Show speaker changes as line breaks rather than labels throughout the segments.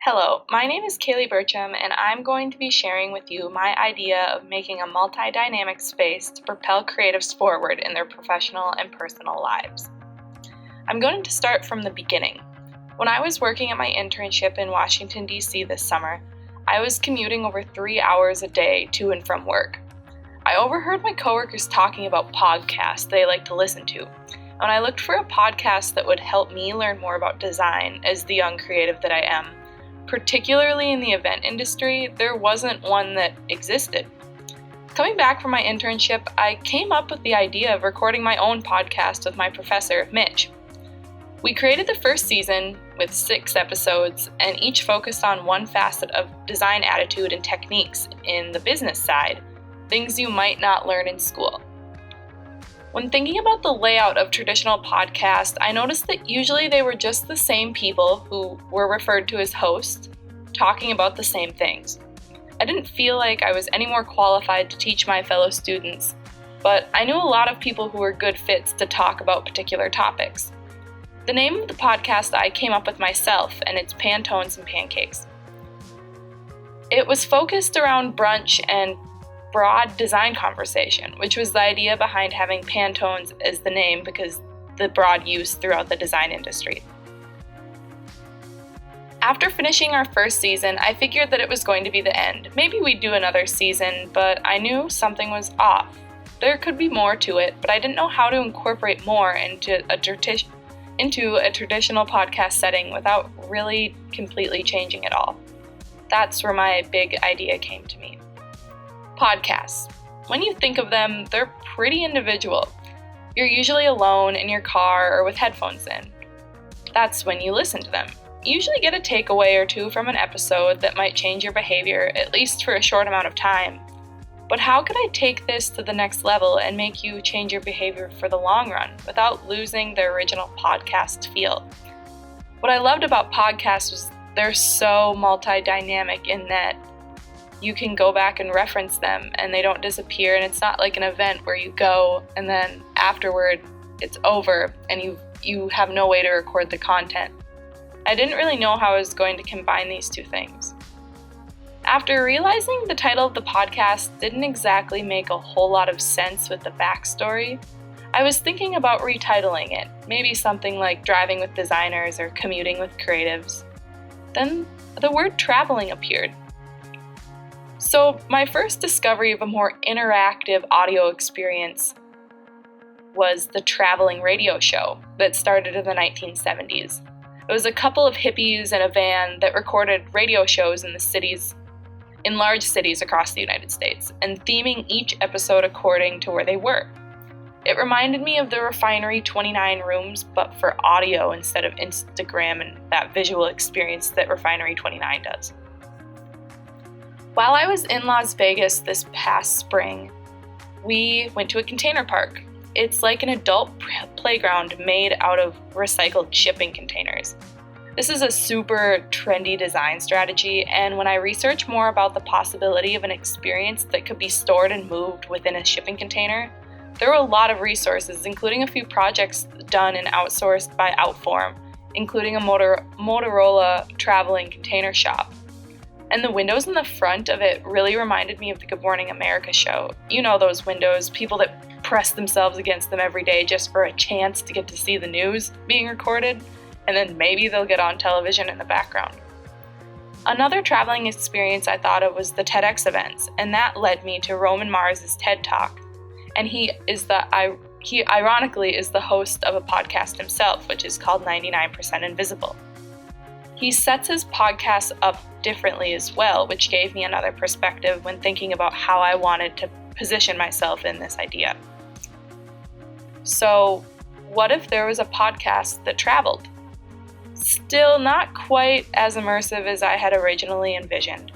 Hello, my name is Cailey Birchem, and I'm going to be sharing with you my idea of making a multi-dynamic space to propel creatives forward in their professional and personal lives. I'm going to start from the beginning. When I was working at my internship in Washington, D.C. this summer, I was commuting over 3 hours a day to and from work. I overheard my coworkers talking about podcasts they like to listen to. When I looked for a podcast that would help me learn more about design as the young creative that I am, particularly in the event industry, there wasn't one that existed. Coming back from my internship, I came up with the idea of recording my own podcast with my professor, Mitch. We created the first season with 6 episodes, and each focused on one facet of design attitude and techniques in the business side, things you might not learn in school. When thinking about the layout of traditional podcasts, I noticed that usually they were just the same people who were referred to as hosts, talking about the same things. I didn't feel like I was any more qualified to teach my fellow students, but I knew a lot of people who were good fits to talk about particular topics. The name of the podcast I came up with myself, and it's Pantones and Pancakes. It was focused around brunch and broad design conversation, which was the idea behind having Pantones as the name because the broad use throughout the design industry. After finishing our first season, I figured that it was going to be the end. Maybe we'd do another season, but I knew something was off. There could be more to it, but I didn't know how to incorporate more into a traditional podcast setting without really completely changing it all. That's where my big idea came to me. Podcasts. When you think of them, they're pretty individual. You're usually alone in your car or with headphones in. That's when you listen to them. You usually get a takeaway or two from an episode that might change your behavior, at least for a short amount of time. But how could I take this to the next level and make you change your behavior for the long run without losing the original podcast feel? What I loved about podcasts was they're so multi-dynamic in that you can go back and reference them and they don't disappear, and it's not like an event where you go and then afterward it's over and you have no way to record the content. I didn't really know how I was going to combine these two things. After realizing the title of the podcast didn't exactly make a whole lot of sense with the backstory, I was thinking about retitling it, maybe something like Driving with Designers or Commuting with Creatives. Then the word traveling appeared. So my first discovery of a more interactive audio experience was the traveling radio show that started in the 1970s. It was a couple of hippies in a van that recorded radio shows in large cities across the United States, and theming each episode according to where they were. It reminded me of the Refinery 29 rooms, but for audio instead of Instagram and that visual experience that Refinery 29 does. While I was in Las Vegas this past spring, we went to a container park. It's like an adult playground made out of recycled shipping containers. This is a super trendy design strategy, and when I researched more about the possibility of an experience that could be stored and moved within a shipping container, there were a lot of resources, including a few projects done and outsourced by Outform, including a Motorola traveling container shop. And the windows in the front of it really reminded me of the Good Morning America show. You know those windows, people that press themselves against them every day just for a chance to get to see the news being recorded, and then maybe they'll get on television in the background. Another traveling experience I thought of was the TEDx events, and that led me to Roman Mars' TED Talk. And he ironically is the host of a podcast himself, which is called 99% Invisible. He sets his podcast up differently as well, which gave me another perspective when thinking about how I wanted to position myself in this idea. So, what if there was a podcast that traveled? Still not quite as immersive as I had originally envisioned.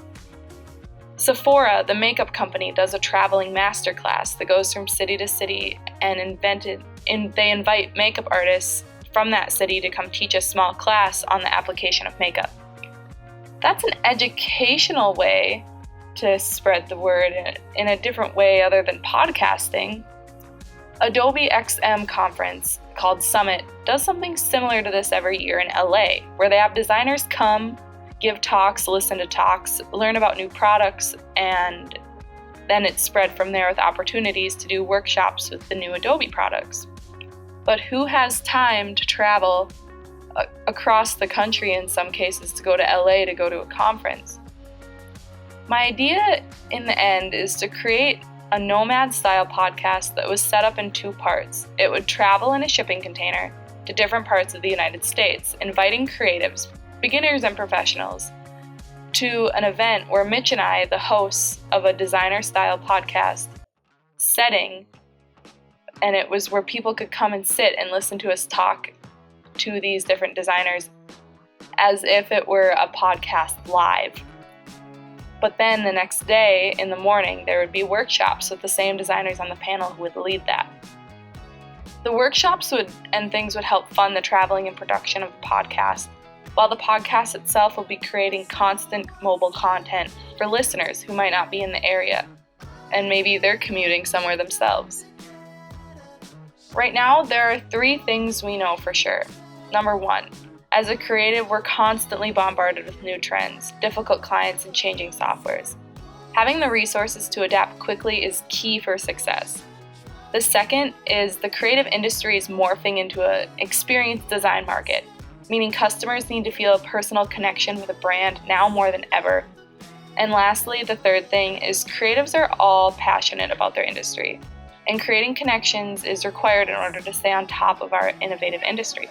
Sephora, the makeup company, does a traveling masterclass that goes from city to city and they invite makeup artists from that city to come teach a small class on the application of makeup. That's an educational way to spread the word in a different way other than podcasting. Adobe XM conference called Summit does something similar to this every year in LA, where they have designers come give talks, listen to talks, learn about new products, and then it spread from there with opportunities to do workshops with the new Adobe products. But who has time to travel across the country in some cases to go to LA to go to a conference? My idea in the end is to create a nomad-style podcast that was set up in 2 parts. It would travel in a shipping container to different parts of the United States, inviting creatives, beginners and professionals, to an event where Mitch and I, the hosts of a designer-style podcast setting, and it was where people could come and sit and listen to us talk to these different designers as if it were a podcast live. But then the next day in the morning, there would be workshops with the same designers on the panel who would lead that. The workshops and things would help fund the traveling and production of the podcast, while the podcast itself will be creating constant mobile content for listeners who might not be in the area, and maybe they're commuting somewhere themselves. Right now, there are 3 things we know for sure. Number 1, as a creative, we're constantly bombarded with new trends, difficult clients, and changing softwares. Having the resources to adapt quickly is key for success. The second is the creative industry is morphing into an experienced design market, meaning customers need to feel a personal connection with a brand now more than ever. And lastly, the third thing is creatives are all passionate about their industry, and creating connections is required in order to stay on top of our innovative industry.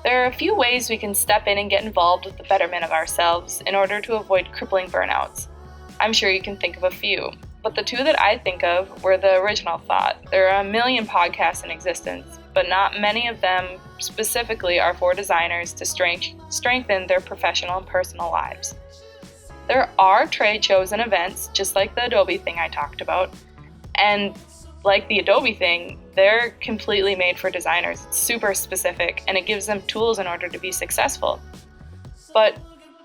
There are a few ways we can step in and get involved with the betterment of ourselves in order to avoid crippling burnouts. I'm sure you can think of a few, but the 2 that I think of were the original thought. There are a million podcasts in existence, but not many of them specifically are for designers to strengthen their professional and personal lives. There are trade shows and events, just like the Adobe thing I talked about, and like the Adobe thing, they're completely made for designers. It's super specific, and it gives them tools in order to be successful. But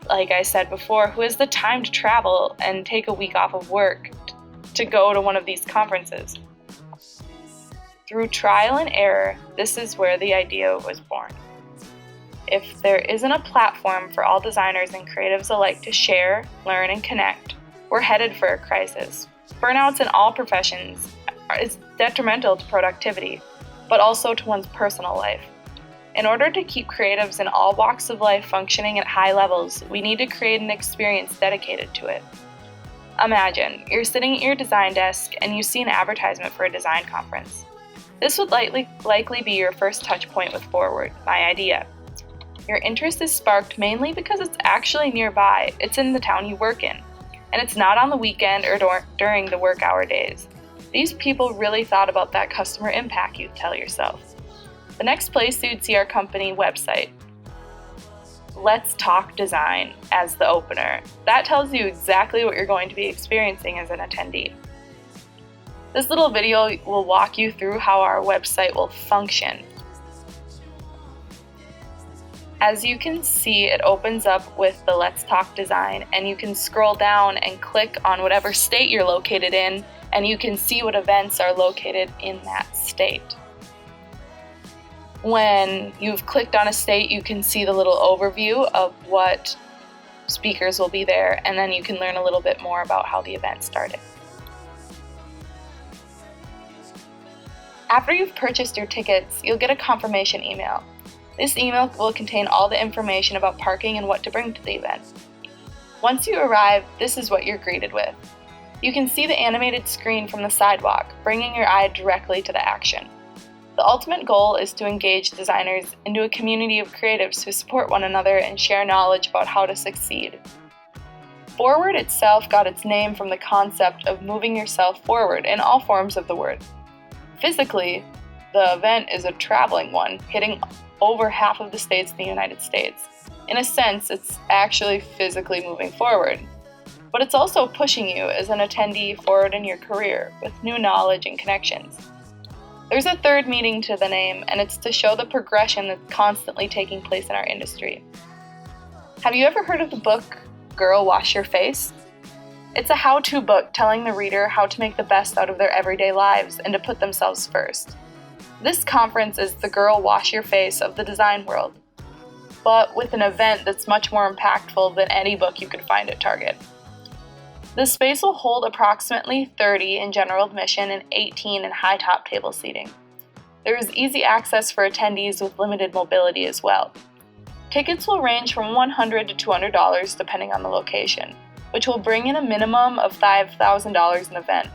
like I said before, who has the time to travel and take a week off of work to go to one of these conferences? Through trial and error, this is where the idea was born. If there isn't a platform for all designers and creatives alike to share, learn, and connect, we're headed for a crisis. Burnouts in all professions is detrimental to productivity, but also to one's personal life. In order to keep creatives in all walks of life functioning at high levels, we need to create an experience dedicated to it. Imagine, you're sitting at your design desk and you see an advertisement for a design conference. This would likely be your first touch point with Forward, my idea. Your interest is sparked mainly because it's actually nearby, it's in the town you work in, and it's not on the weekend or during the work hour days. These people really thought about that customer impact, you tell yourself. The next place you'd see our company website, Let's Talk Design, as the opener. That tells you exactly what you're going to be experiencing as an attendee. This little video will walk you through how our website will function. As you can see, it opens up with the Let's Talk Design, and you can scroll down and click on whatever state you're located in, and you can see what events are located in that state. When you've clicked on a state, you can see the little overview of what speakers will be there, and then you can learn a little bit more about how the event started. After you've purchased your tickets, you'll get a confirmation email. This email will contain all the information about parking and what to bring to the event. Once you arrive, this is what you're greeted with. You can see the animated screen from the sidewalk, bringing your eye directly to the action. The ultimate goal is to engage designers into a community of creatives who support one another and share knowledge about how to succeed. Forward itself got its name from the concept of moving yourself forward in all forms of the word. Physically, the event is a traveling one, hitting over half of the states in the United States. In a sense, it's actually physically moving forward. But it's also pushing you as an attendee forward in your career with new knowledge and connections. There's a third meaning to the name, and it's to show the progression that's constantly taking place in our industry. Have you ever heard of the book, Girl, Wash Your Face? It's a how-to book telling the reader how to make the best out of their everyday lives and to put themselves first. This conference is the Girl, Wash Your Face of the design world. but with an event that's much more impactful than any book you could find at Target. The space will hold approximately 30 in general admission and 18 in high top table seating. There is easy access for attendees with limited mobility as well. Tickets will range from $100 to $200 depending on the location, which will bring in a minimum of $5,000 an event.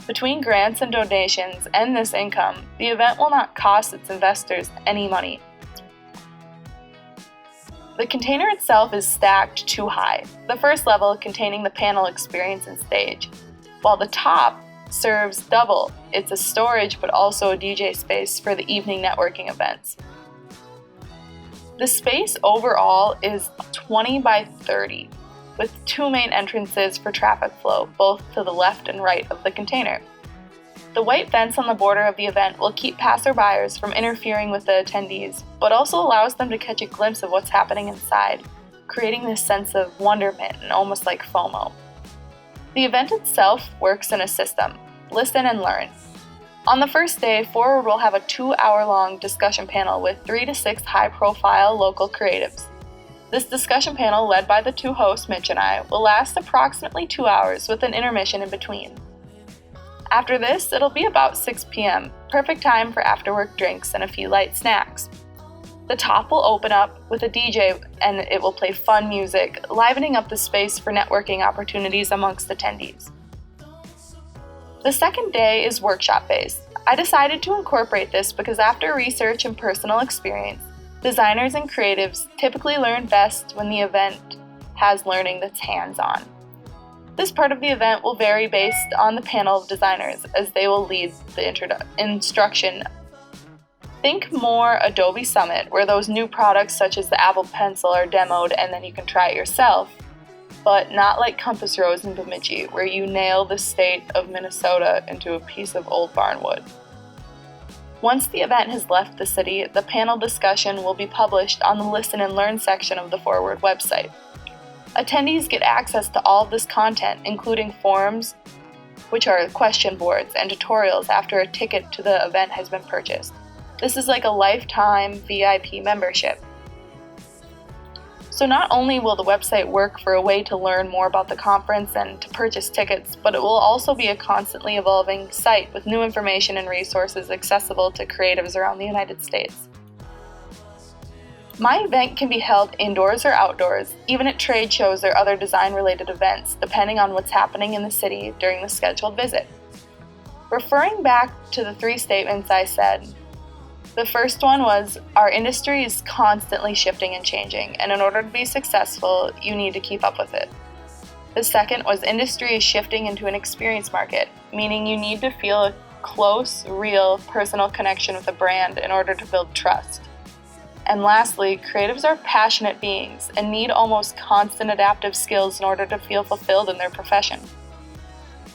Between grants and donations and this income, the event will not cost its investors any money. The container itself is stacked two high, the first level containing the panel experience and stage, while the top serves double. It's a storage but also a DJ space for the evening networking events. The space overall is 20 by 30, with two main entrances for traffic flow, both to the left and right of the container. The white fence on the border of the event will keep passerbyers from interfering with the attendees, but also allows them to catch a glimpse of what's happening inside, creating this sense of wonderment and almost like FOMO. The event itself works in a system: listen and learn. On the first day, Forward will have a 2-hour-long discussion panel with 3 to 6 high-profile local creatives. This discussion panel, led by the two hosts, Mitch and I, will last approximately 2 hours with an intermission in between. After this, it'll be about 6 p.m., perfect time for after-work drinks and a few light snacks. The top will open up with a DJ and it will play fun music, livening up the space for networking opportunities amongst attendees. The second day is workshop-based. I decided to incorporate this because after research and personal experience, designers and creatives typically learn best when the event has learning that's hands-on. This part of the event will vary based on the panel of designers, as they will lead the instruction. Think more Adobe Summit, where those new products such as the Apple Pencil are demoed and then you can try it yourself, but not like Compass Rose in Bemidji, where you nail the state of Minnesota into a piece of old barnwood. Once the event has left the city, the panel discussion will be published on the Listen and Learn section of the Forward website. Attendees get access to all of this content, including forums, which are question boards, and tutorials after a ticket to the event has been purchased. This is like a lifetime VIP membership. So not only will the website work for a way to learn more about the conference and to purchase tickets, but it will also be a constantly evolving site with new information and resources accessible to creatives around the United States. My event can be held indoors or outdoors, even at trade shows or other design-related events, depending on what's happening in the city during the scheduled visit. Referring back to the 3 statements I said, the first one was, our industry is constantly shifting and changing, and in order to be successful, you need to keep up with it. The second was, industry is shifting into an experience market, meaning you need to feel a close, real, personal connection with a brand in order to build trust. And lastly, creatives are passionate beings and need almost constant adaptive skills in order to feel fulfilled in their profession.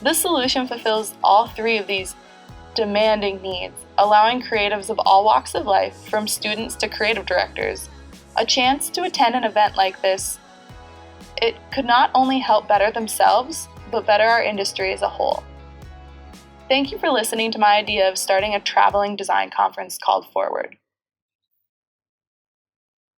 This solution fulfills all 3 of these demanding needs, allowing creatives of all walks of life, from students to creative directors, a chance to attend an event like this. It could not only help better themselves, but better our industry as a whole. Thank you for listening to my idea of starting a traveling design conference called Forward.